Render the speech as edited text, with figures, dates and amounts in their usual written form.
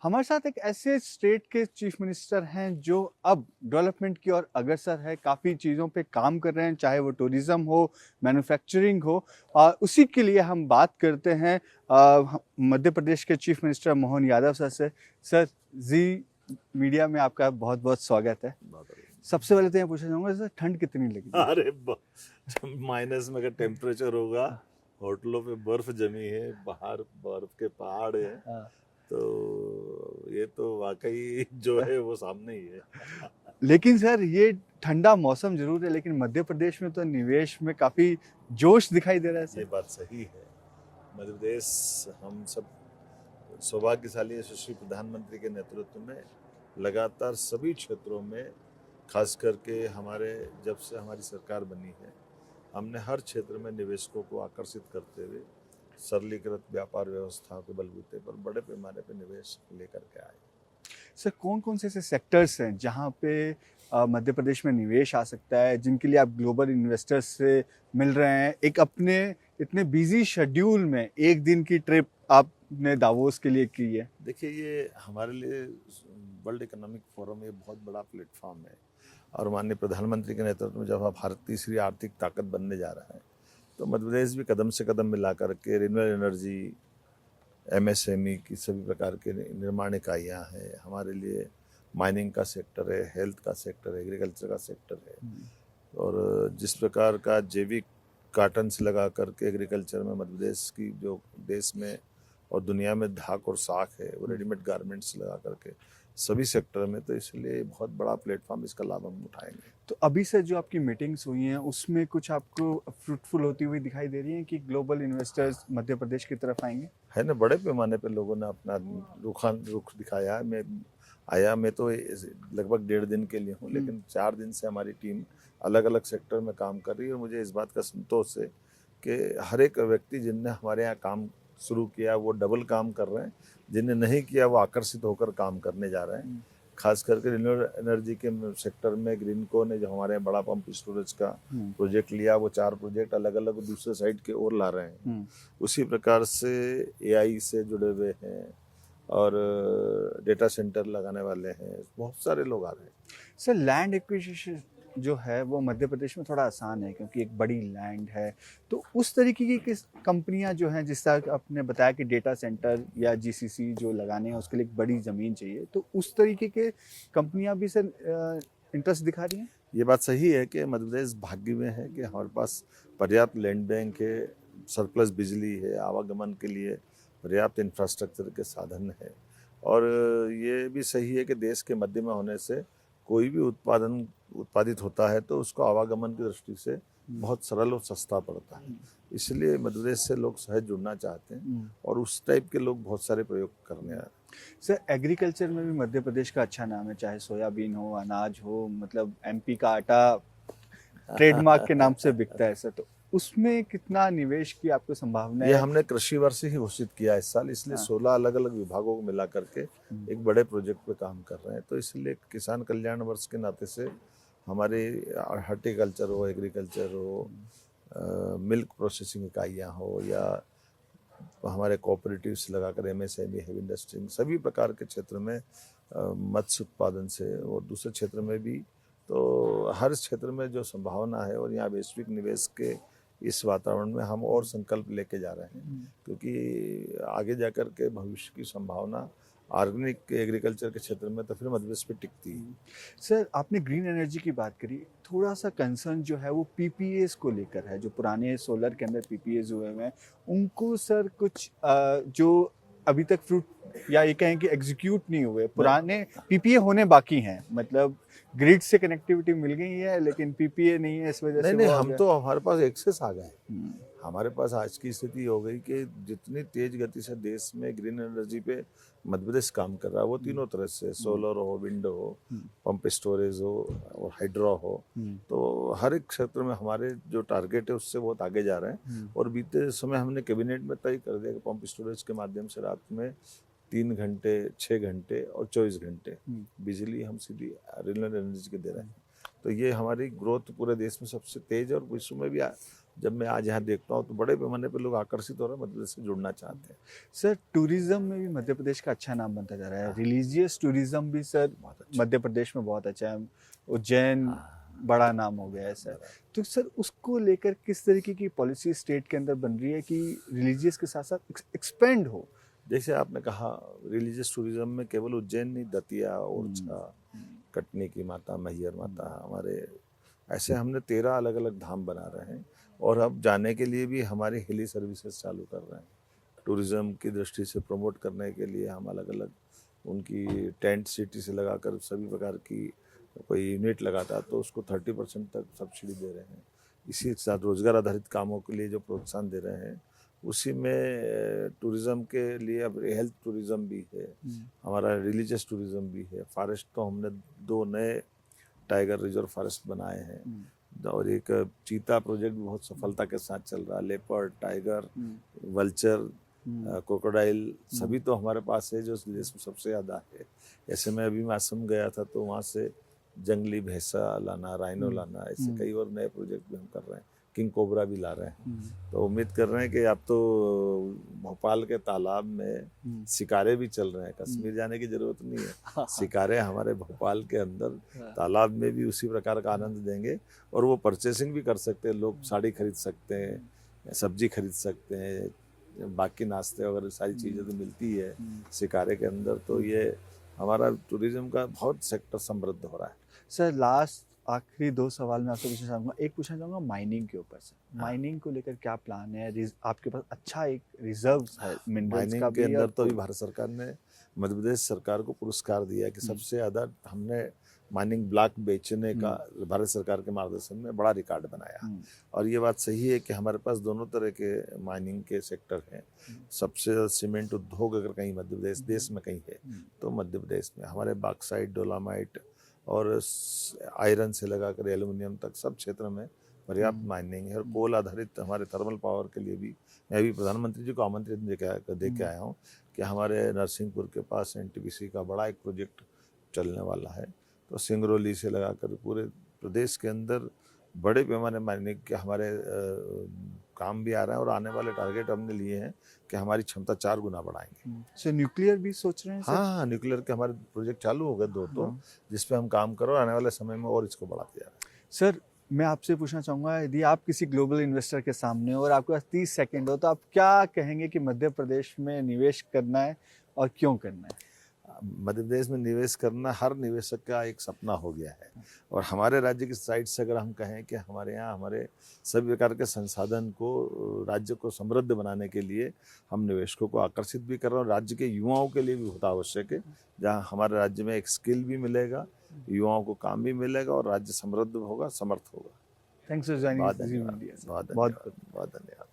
हमारे साथ एक ऐसे स्टेट के चीफ मिनिस्टर हैं जो अब डेवलपमेंट की ओर अग्रसर है, काफ़ी चीज़ों पे काम कर रहे हैं, चाहे वो टूरिज्म हो, मैन्युफैक्चरिंग हो। उसी के लिए हम बात करते हैं मध्य प्रदेश के chief minister Mohan Yadav sir से। सर, जी मीडिया में आपका बहुत बहुत स्वागत है। सबसे पहले तो ये पूछना चाहूँगा सर, ठंड कितनी लगी? अरे माइनस में का टेम्परेचर होगा, होटलों पे बर्फ जमी है, बाहर बर्फ के पहाड़ है, तो ये तो वाकई जो है वो सामने ही है। लेकिन सर, ये ठंडा मौसम जरूर है, लेकिन मध्य प्रदेश में तो निवेश में काफ़ी जोश दिखाई दे रहा है ये सर। बात सही है। मध्य प्रदेश हम सब सौभाग्यशाली है, यशस्वी प्रधानमंत्री के नेतृत्व में लगातार सभी क्षेत्रों में, खास करके हमारे जब से हमारी सरकार बनी है, हमने हर क्षेत्र में निवेशकों को आकर्षित करते हुए सरलीकृत व्यापार व्यवस्था के बलबूते पर बड़े पैमाने पर निवेश लेकर के आए। सर, कौन कौन से ऐसे सेक्टर्स हैं जहाँ पे मध्य प्रदेश में निवेश आ सकता है, जिनके लिए आप ग्लोबल इन्वेस्टर्स से मिल रहे हैं? एक अपने इतने बिजी शेड्यूल में एक दिन की ट्रिप आपने दावोस के लिए की है। देखिए, ये हमारे लिए वर्ल्ड इकोनॉमिक फोरम ये बहुत बड़ा प्लेटफॉर्म है, और माननीय प्रधानमंत्री के नेतृत्व में जब भारत तीसरी आर्थिक ताकत बनने जा रहा है, तो मध्य प्रदेश भी कदम से कदम मिला करके रिन्यूएबल एनर्जी, एमएसएमई की सभी प्रकार के निर्माण इकाइयाँ हैं। हमारे लिए माइनिंग का सेक्टर है, हेल्थ का सेक्टर है, एग्रीकल्चर का सेक्टर है, और जिस प्रकार का जैविक कार्टन से लगा करके एग्रीकल्चर में मध्य प्रदेश की जो देश में और दुनिया में धाक और साख है, वो रेडीमेड गारमेंट्स लगा करके सभी सेक्टर में, तो इसलिए बहुत बड़ा प्लेटफॉर्म, इसका लाभ हम उठाएंगे। तो अभी से जो आपकी मीटिंग्स हुई हैं, उसमें कुछ आपको फ्रूटफुल होती हुई दिखाई दे रही हैं कि ग्लोबल इन्वेस्टर्स मध्य प्रदेश की तरफ आएंगे? है ना, बड़े पैमाने पे लोगों ने अपना रुख दिखाया है। मैं तो लगभग 1.5 दिन के लिए हूँ, लेकिन 4 दिन से हमारी टीम अलग अलग सेक्टर में काम कर रही है, और मुझे इस बात का संतोष है कि हर एक व्यक्ति जिनने हमारे यहाँ काम शुरू किया वो डबल काम कर रहे हैं, जिनने नहीं किया वो आकर्षित होकर काम करने जा रहे हैं। खास करके रिन्यूएबल एनर्जी के सेक्टर में ग्रीनको ने जो हमारे यहाँ बड़ा पंप स्टोरेज का प्रोजेक्ट लिया, वो 4 प्रोजेक्ट अलग अलग दूसरे साइड के और ला रहे हैं। उसी प्रकार से एआई से जुड़े हुए हैं, और डेटा सेंटर लगाने वाले हैं, बहुत सारे लोग आ रहे हैं। सर, लैंड एक्विजिशन जो है वो मध्य प्रदेश में थोड़ा आसान है, क्योंकि एक बड़ी लैंड है। तो उस तरीके की किस कंपनियां जो हैं, जिस तरह आपने बताया कि डेटा सेंटर या जीसीसी जो लगाने हैं उसके लिए एक बड़ी ज़मीन चाहिए, तो उस तरीके के कंपनियां भी सर इंटरेस्ट दिखा रही हैं? ये बात सही है कि मध्य प्रदेश भाग्य में है कि हमारे पास पर्याप्त लैंड बैंक है, सरप्लस बिजली है, आवागमन के लिए पर्याप्त इंफ्रास्ट्रक्चर के साधन है, और ये भी सही है कि देश के मध्य में होने से कोई भी उत्पादित होता है तो उसको आवागमन की दृष्टि से बहुत सरल और सस्ता पड़ता है। इसलिए मध्य प्रदेश से लोग सहज जुड़ना चाहते हैं, और उस टाइप के लोग बहुत सारे प्रयोग करने आ रहे हैं। सर, एग्रीकल्चर में भी मध्य प्रदेश का अच्छा नाम है, चाहे सोयाबीन हो, अनाज हो, मतलब एमपी का आटा ट्रेडमार्क के नाम से बिकता है सर। तो उसमें कितना निवेश की आपको संभावना ये है? हमने कृषि वर्ष ही घोषित किया इस साल, इसलिए 16 अलग अलग विभागों को मिला करके एक बड़े प्रोजेक्ट पे काम कर रहे हैं। तो इसलिए किसान कल्याण वर्ष के नाते से हमारे हॉर्टिकल्चर हो, एग्रीकल्चर हो, मिल्क प्रोसेसिंग इकाइयाँ हो, या हमारे कोऑपरेटिव्स लगाकर एमएसएमई, हेवी इंडस्ट्री, सभी प्रकार के क्षेत्र में, मत्स्य उत्पादन से और दूसरे क्षेत्र में भी, तो हर क्षेत्र में जो संभावना है, और यहाँ वैश्विक निवेश के इस वातावरण में हम और संकल्प लेके जा रहे हैं, क्योंकि आगे जाकर के भविष्य की संभावना ऑर्गेनिक एग्रीकल्चर के क्षेत्र में तो फिर मध्य प्रदेश पे टिकती है। सर, आपने ग्रीन एनर्जी की बात करी, थोड़ा सा कंसर्न जो है वो पीपीएस को लेकर है। जो पुराने सोलर के अंदर पीपीएस हुए हैं, उनको सर कुछ जो अभी तक फ्रूट या ये कहें कि एग्जीक्यूट नहीं हुए, पुराने पीपीए होने बाकी हैं, मतलब ग्रिड से कनेक्टिविटी मिल गई है लेकिन पीपीए नहीं है, इस वजह से नहीं, वो हम तो हमारे पास एक्सेस आ गए। हम्म, हमारे पास आज की स्थिति हो गई कि जितनी तेज गति से देश में ग्रीन एनर्जी पे मध्य प्रदेश काम कर रहा है, वो तीनों तरह से, सोलर हो, विंड हो, पंप स्टोरेज हो, और हाइड्रो हो, तो हर एक क्षेत्र में हमारे जो टारगेट है उससे बहुत आगे जा रहे हैं। और बीते समय हमने कैबिनेट में तय कर दिया कि पंप स्टोरेज के माध्यम से रात में 3 घंटे, 6 घंटे और 24 घंटे बिजली हम सीधी रिन्यूएबल एनर्जी के दे रहे हैं। तो ये हमारी ग्रोथ पूरे देश में सबसे तेज, और विश्व में भी जब मैं आज यहाँ देखता हूँ तो बड़े पैमाने पे लोग आकर्षित हो रहे हैं, मध्य प्रदेश से जुड़ना चाहते हैं। सर टूरिज्म में भी मध्य प्रदेश का अच्छा नाम बनता जा रहा है, रिलीजियस टूरिज्म भी सर बहुत अच्छा। मध्य प्रदेश में बहुत अच्छा है। उज्जैन बड़ा नाम हो गया है सर। तो सर उसको लेकर किस तरीके की पॉलिसी स्टेट के अंदर बन रही है कि रिलीजियस के साथ साथ एक्सपेंड हो? जैसे आपने कहा, रिलीजियस टूरिज्म में केवल उज्जैन नहीं, दतिया, ओरछा, कटनी की माता, मैहर माता, हमारे ऐसे हमने 13 अलग अलग धाम बना रहे हैं। और अब जाने के लिए भी हमारी हिली सर्विसेज चालू कर रहे हैं। टूरिज्म की दृष्टि से प्रमोट करने के लिए हम अलग अलग उनकी टेंट सिटी से लगाकर सभी प्रकार की कोई यूनिट लगाता है तो उसको 30% तक सब्सिडी दे रहे हैं। इसी के साथ रोजगार आधारित कामों के लिए जो प्रोत्साहन दे रहे हैं, उसी में टूरिज्म के लिए अब हेल्थ टूरिज्म भी है, हमारा रिलीजियस टूरिज्म भी है। फॉरेस्ट तो हमने 2 नए टाइगर रिजर्व फॉरेस्ट बनाए हैं और एक चीता प्रोजेक्ट भी बहुत सफलता के साथ चल रहा है। लेपर्ड, टाइगर, वल्चर, क्रोकोडाइल सभी तो हमारे पास है जो देश में सबसे ज़्यादा है। ऐसे में अभी मैं असम गया था तो वहाँ से जंगली भैंसा लाना, राइनो लाना, ऐसे कई और नए प्रोजेक्ट भी हम कर रहे हैं। किंग कोबरा भी ला रहे हैं। तो उम्मीद कर रहे हैं कि अब तो भोपाल के तालाब में शिकारे भी चल रहे हैं, कश्मीर जाने की जरूरत नहीं है। शिकारे हमारे भोपाल के अंदर तालाब में भी उसी प्रकार का आनंद देंगे और वो परचेसिंग भी कर सकते हैं। लोग साड़ी खरीद सकते हैं, सब्जी खरीद सकते हैं, बाकी नाश्ते वगैरह सारी चीज़ें तो मिलती है शिकारे के अंदर। तो ये हमारा टूरिज्म का बहुत सेक्टर समृद्ध हो रहा है। सर लास्ट आखिरी 2 सवाल मैं आपसे पूछना चाहूँगा। एक पूछना चाहूँगा माइनिंग के ऊपर सर। माइनिंग को लेकर क्या प्लान है? आपके पास अच्छा एक रिजर्व है मिनरल्स माइनिंग का के भी। अंदर तो अभी भारत सरकार ने मध्य प्रदेश सरकार को पुरस्कार दिया है कि सबसे ज़्यादा हमने माइनिंग ब्लॉक बेचने का भारत सरकार के मार्गदर्शन में बड़ा रिकॉर्ड बनाया। और ये बात सही है कि हमारे पास दोनों तरह के माइनिंग के सेक्टर हैं। सबसे ज़्यादा सीमेंट उद्योग अगर कहीं मध्य प्रदेश देश में कहीं है तो मध्य प्रदेश में हमारे बॉक्साइट, डोलामाइट और आयरन से लगाकर एल्युमिनियम तक सब क्षेत्र में पर्याप्त माइनिंग है। और कोल आधारित हमारे थर्मल पावर के लिए भी मैं अभी प्रधानमंत्री जी को आमंत्रित दे के आया हूँ कि हमारे नरसिंहपुर के पास एनटीपीसी का बड़ा एक प्रोजेक्ट चलने वाला है। तो सिंगरौली से लगाकर पूरे प्रदेश के अंदर बड़े पैमाने माइनिंग के हमारे काम भी आ रहा है और आने वाले टारगेट हमने लिए हैं कि हमारी क्षमता 4 गुना बढ़ाएंगे। सर न्यूक्लियर भी सोच रहे हैं सर? हाँ, न्यूक्लियर के हमारे प्रोजेक्ट चालू हो गए 2 तो जिस पे हम काम करो, आने वाले समय में और इसको बढ़ाते जा रहे हैं। सर मैं आपसे पूछना चाहूँगा, यदि आप किसी ग्लोबल इन्वेस्टर के सामने हो और आपके पास 30 सेकंड हो तो आप क्या कहेंगे कि मध्य प्रदेश में निवेश करना है और क्यों करना है? मध्य प्रदेश में निवेश करना हर निवेशक का एक सपना हो गया है। और हमारे राज्य की साइड से अगर हम कहें कि हमारे यहाँ हमारे सभी प्रकार के संसाधन को राज्य को समृद्ध बनाने के लिए हम निवेशकों को आकर्षित भी कर रहे हैं। और राज्य के युवाओं के लिए भी बहुत आवश्यक है, जहाँ हमारे राज्य में एक स्किल भी मिलेगा, युवाओं को काम भी मिलेगा और राज्य समृद्ध होगा, समर्थ होगा। Thanks for joining. बहुत धन्यवाद। बहुत धन्यवाद।